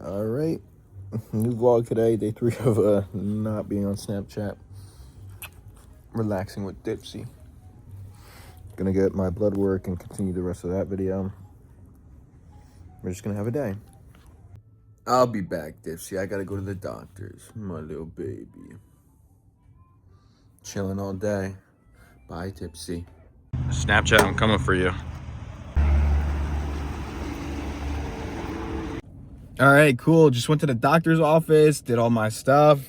All right, new vlog today, day 3 of not being on Snapchat. Relaxing with Dipsy. Gonna get my blood work and continue the rest of that video. We're just gonna have a day. I'll be back, Dipsy. I gotta go to the doctor's. My little baby. Chilling all day. Bye, Dipsy. Snapchat, I'm coming for you. All right, cool. Just went to the doctor's office, did all my stuff.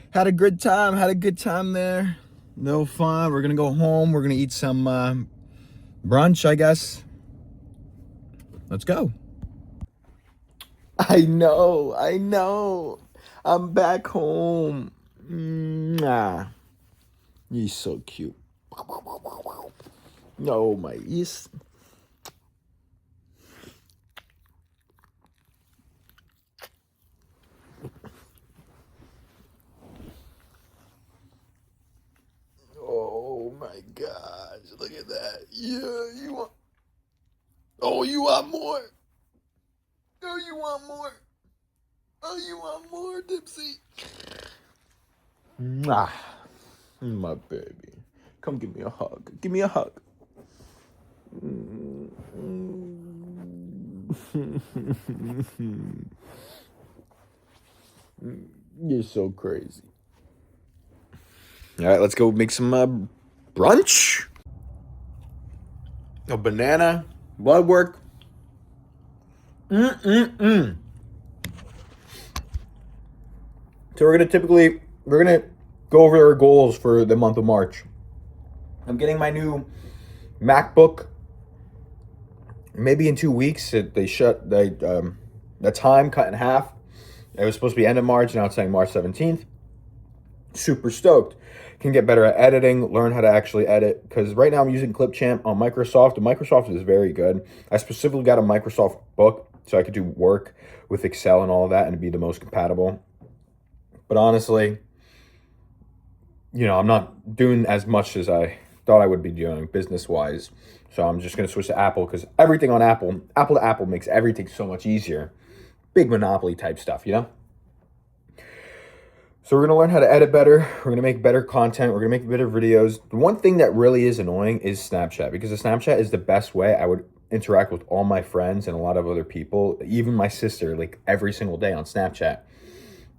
Had a good time there. No fun. We're gonna go home. We're gonna eat some brunch, I guess. Let's go. I know. I'm back home. Mwah. He's so cute. No, my ears. Oh my gosh, look at that. Yeah, you want. Oh, you want more? Oh, you want more? Oh, you want more, Dipsy? Mwah. My baby. Come give me a hug. Give me a hug. You're so crazy. All right, let's go make some brunch. A banana, blood work. So we're gonna go over our goals for the month of March. I'm getting my new MacBook. Maybe in 2 weeks. The time cut in half. It was supposed to be end of March. Now it's saying March 17th. Super stoked. Can get better at editing, learn how to actually edit, because right now I'm using Clipchamp on Microsoft, and Microsoft is very good. I specifically got a Microsoft book so I could do work with Excel and all of that and be the most compatible. But honestly, I'm not doing as much as I thought I would be doing business-wise. So I'm just going to switch to Apple, because everything on Apple to Apple makes everything so much easier. Big monopoly type stuff, So we're going to learn how to edit better. We're going to make better content. We're going to make better videos. The one thing that really is annoying is Snapchat, because the Snapchat is the best way I would interact with all my friends and a lot of other people, even my sister, like every single day on Snapchat.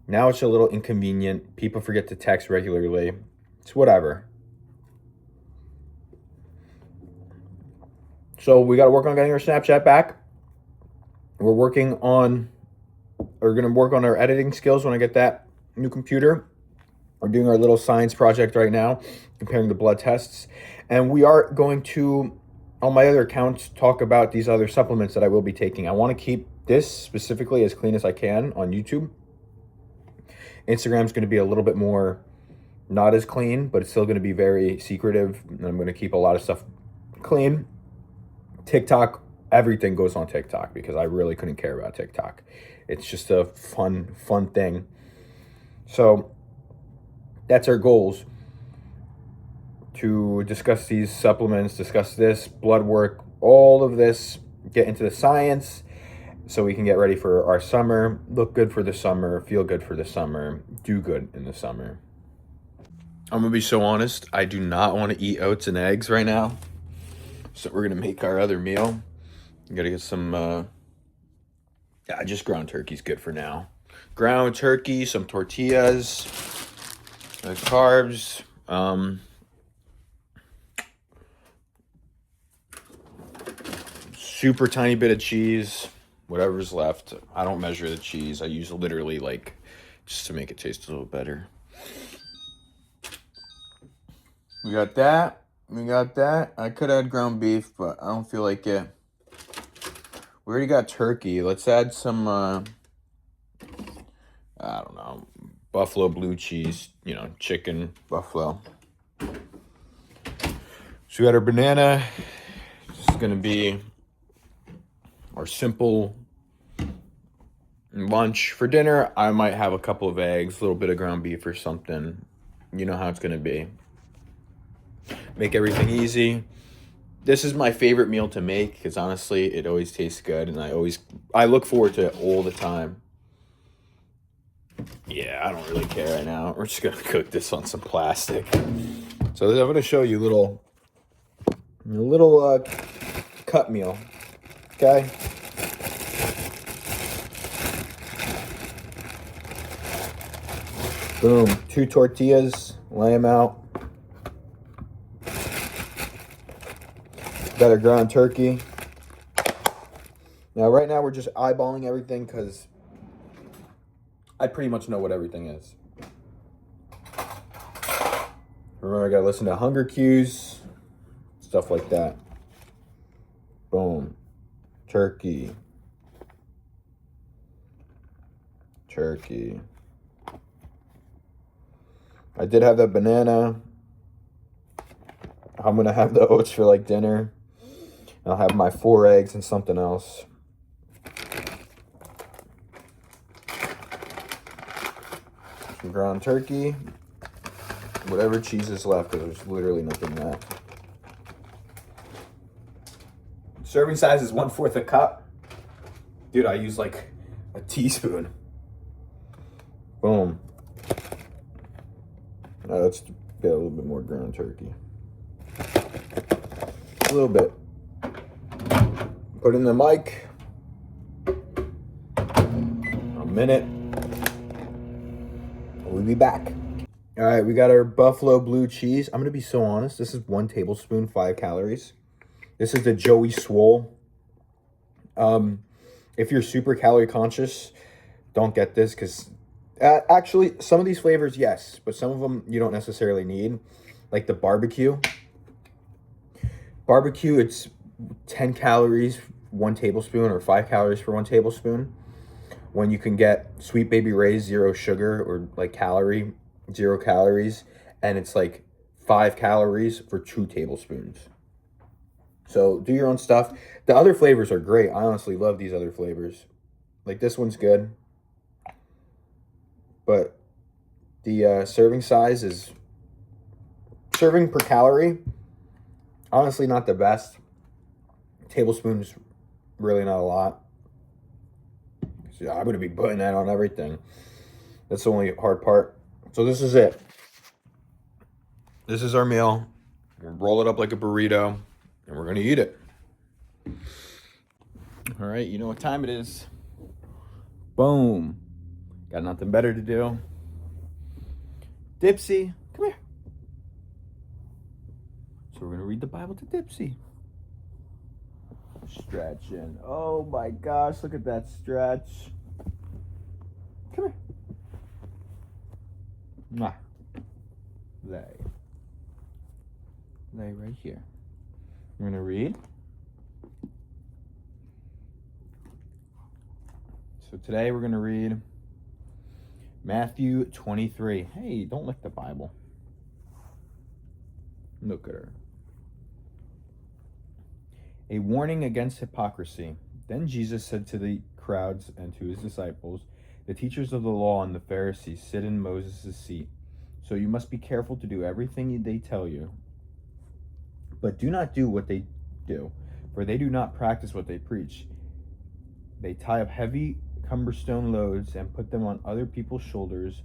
Now it's a little inconvenient. People forget to text regularly. It's whatever. So we got to work on getting our Snapchat back. We're going to work on our editing skills when I get that new computer. We're doing our little science project right now, comparing the blood tests. And we are going to, on my other accounts, talk about these other supplements that I will be taking. I want to keep this specifically as clean as I can on YouTube. Instagram's going to be a little bit more not as clean, but it's still going to be very secretive. And I'm going to keep a lot of stuff clean. TikTok, everything goes on TikTok because I really couldn't care about TikTok. It's just a fun thing. So that's our goals, to discuss these supplements, discuss this, blood work, all of this, get into the science so we can get ready for our summer, look good for the summer, feel good for the summer, do good in the summer. I'm going to be so honest, I do not want to eat oats and eggs right now. So we're going to make our other meal. You got to get some, just ground turkey's good for now. Ground turkey, some tortillas, carbs, super tiny bit of cheese, whatever's left. I don't measure the cheese. I use literally just to make it taste a little better. We got that. I could add ground beef, but I don't feel like it. We already got turkey. Let's add some, I don't know, buffalo blue cheese, chicken, buffalo. So we got our banana. This is going to be our simple lunch. For dinner, I might have a couple of eggs, a little bit of ground beef or something. You know how it's going to be. Make everything easy. This is my favorite meal to make because honestly, it always tastes good, and I look forward to it all the time. Yeah, I don't really care right now. We're just gonna cook this on some plastic. So I'm gonna show you a little cut meal. Okay. Boom. 2 tortillas. Lay them out. Got a ground turkey. Now, right now, we're just eyeballing everything because I pretty much know what everything is. Remember, I gotta listen to hunger cues, stuff like that. Boom. Turkey. Turkey. I did have that banana. I'm gonna have the oats for like dinner. I'll have my 4 eggs and something else. Some ground turkey. Whatever cheese is left, because there's literally nothing left. Serving size is 1/4 a cup. Dude, I use like a teaspoon. Boom. Now let's get a little bit more ground turkey. A little bit. Put in the mic. A minute. We'll be back. All right, we got our buffalo blue cheese. I'm gonna be so honest. This is 1 tablespoon, 5 calories. This is the Joey Swole. If you're super calorie conscious, don't get this because actually some of these flavors, yes, but some of them you don't necessarily need. Like the barbecue. Barbecue, it's 10 calories, 1 tablespoon, or 5 calories for 1 tablespoon. When you can get Sweet Baby Ray's 0 sugar or like 0 calories, and it's like 5 calories for 2 tablespoons. So do your own stuff. The other flavors are great. I honestly love these other flavors. Like this one's good. But the serving size is, serving per calorie, honestly not the best. Tablespoons, really not a lot. So I'm going to be putting that on everything. That's the only hard part. So this is it. This is our meal. We'll roll it up like a burrito, and we're going to eat it. All right, you know what time it is. Boom. Got nothing better to do. Dipsy, come here. So we're going to read the Bible to Dipsy. Stretching. Oh my gosh, look at that stretch. Come here. Mwah. Lay. Lay right here. We're going to read. So today we're going to read Matthew 23. Hey, don't lick the Bible. Look at her. A warning against hypocrisy. Then Jesus said to the crowds and to his disciples, the teachers of the law and the Pharisees sit in Moses' seat. So you must be careful to do everything they tell you. But do not do what they do, for they do not practice what they preach. They tie up heavy, cumbersome loads and put them on other people's shoulders,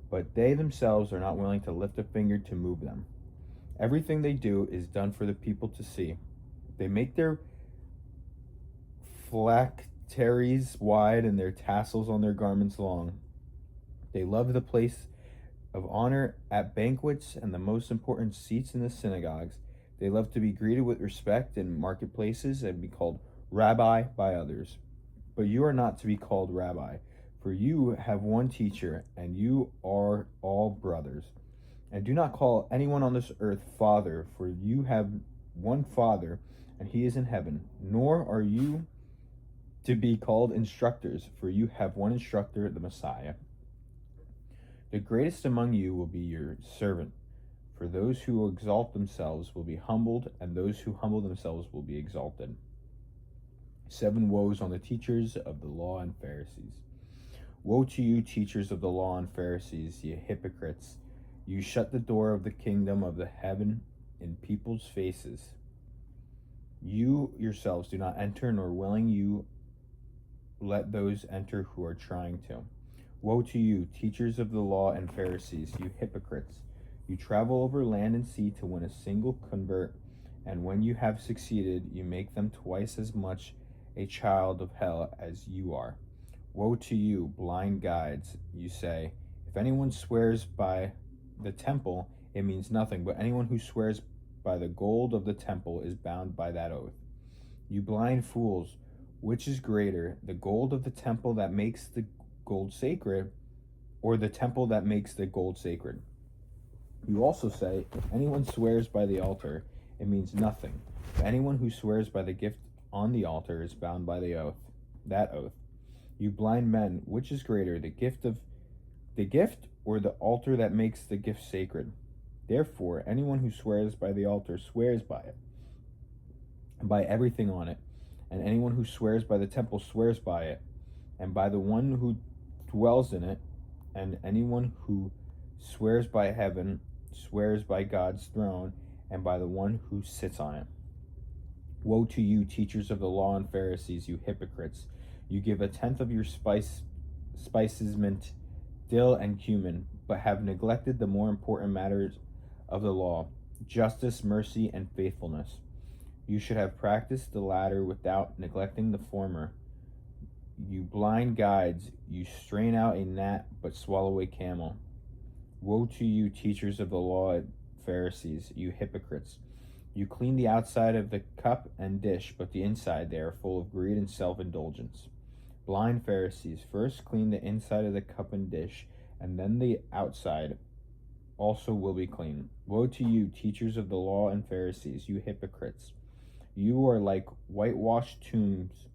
but they themselves are not willing to lift a finger to move them. Everything they do is done for the people to see. They make their phylacteries wide and their tassels on their garments long. They love the place of honor at banquets and the most important seats in the synagogues. They love to be greeted with respect in marketplaces and be called rabbi by others. But you are not to be called rabbi, for you have one teacher, and you are all brothers. And do not call anyone on this earth father, for you have one Father, and he is in heaven. Nor are you to be called instructors, for you have one instructor, the Messiah. The greatest among you will be your servant. For those who exalt themselves will be humbled, and those who humble themselves will be exalted. 7 woes on the teachers of the law and Pharisees. Woe to you, teachers of the law and Pharisees, ye hypocrites! You shut the door of the kingdom of the heaven in people's faces. You yourselves do not enter, nor willing you let those enter who are trying to. Woe to you, teachers of the law and Pharisees, you hypocrites! You travel over land and sea to win a single convert, and when you have succeeded, you make them twice as much a child of hell as you are. Woe to you, blind guides! You say, if anyone swears by the temple, it means nothing, but anyone who swears by the gold of the temple is bound by that oath. You blind fools, which is greater, the gold of the temple that makes the gold sacred, or the temple that makes the gold sacred? You also say, if anyone swears by the altar, it means nothing. But anyone who swears by the gift on the altar is bound by the oath, that oath. You blind men, which is greater, the gift or the altar that makes the gift sacred? Therefore, anyone who swears by the altar swears by it, and by everything on it. And anyone who swears by the temple swears by it, and by the one who dwells in it. And anyone who swears by heaven swears by God's throne, and by the one who sits on it. Woe to you, teachers of the law and Pharisees, you hypocrites! You give a tenth of your spices, mint, dill, and cumin, but have neglected the more important matters of the law, justice, mercy, and faithfulness. You should have practiced the latter without neglecting the former. You blind guides, you strain out a gnat but swallow a camel. Woe to you, teachers of the law and Pharisees, you hypocrites! You clean the outside of the cup and dish, but the inside they are full of greed and self-indulgence. Blind Pharisees, first clean the inside of the cup and dish, and then the outside also will be clean. Woe to you, teachers of the law and Pharisees, you hypocrites! You are like whitewashed tombs,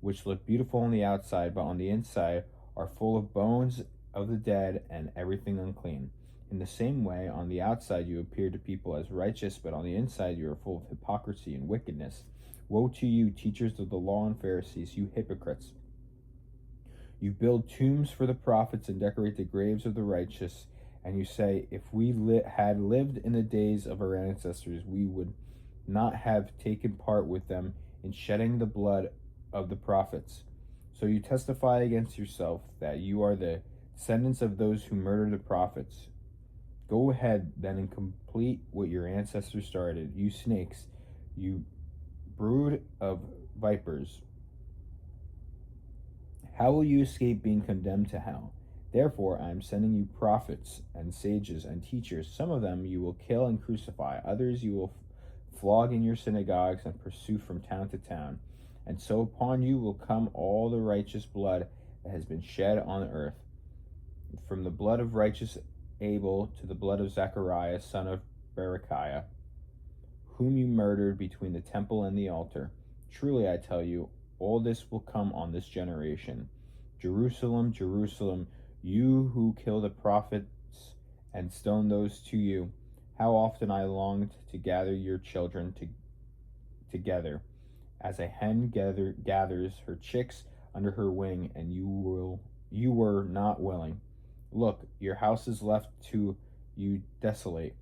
which look beautiful on the outside, but on the inside are full of bones of the dead and everything unclean. In the same way, on the outside you appear to people as righteous, but on the inside you are full of hypocrisy and wickedness. Woe to you, teachers of the law and Pharisees, you hypocrites! You build tombs for the prophets and decorate the graves of the righteous, and you say, if we had lived in the days of our ancestors, we would not have taken part with them in shedding the blood of the prophets. So you testify against yourself that you are the descendants of those who murdered the prophets. Go ahead then and complete what your ancestors started. You snakes, you brood of vipers, how will you escape being condemned to hell? Therefore I am sending you prophets and sages and teachers. Some of them you will kill and crucify, others you will flog in your synagogues and pursue from town to town. And so upon you will come all the righteous blood that has been shed on the earth, from the blood of righteous Abel to the blood of Zechariah, son of Berechiah, whom you murdered between the temple and the altar. Truly I tell you, all this will come on this generation. Jerusalem, Jerusalem, you who kill the prophets and stone those to you, how often I longed to gather your children together, as a hen gathers her chicks under her wing, and you were not willing. Look, your house is left to you desolate.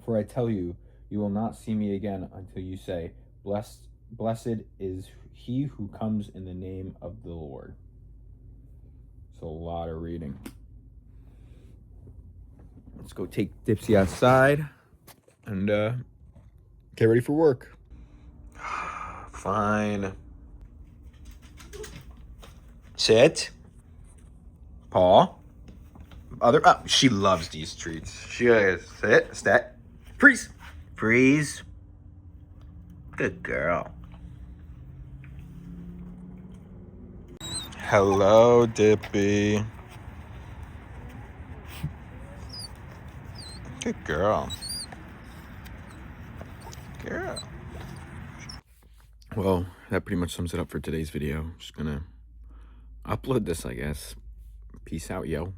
For I tell you, you will not see me again until you say, Blessed is he who comes in the name of the Lord. It's a lot of reading. Let's go take Dipsy outside and get ready for work. Fine. Sit. Paw. She loves these treats. She goes, sit, stat, freeze. Freeze. Good girl. Hello, Dippy. Good girl. Girl. Well, that pretty much sums it up for today's video. Just gonna upload this, I guess. Peace out, yo.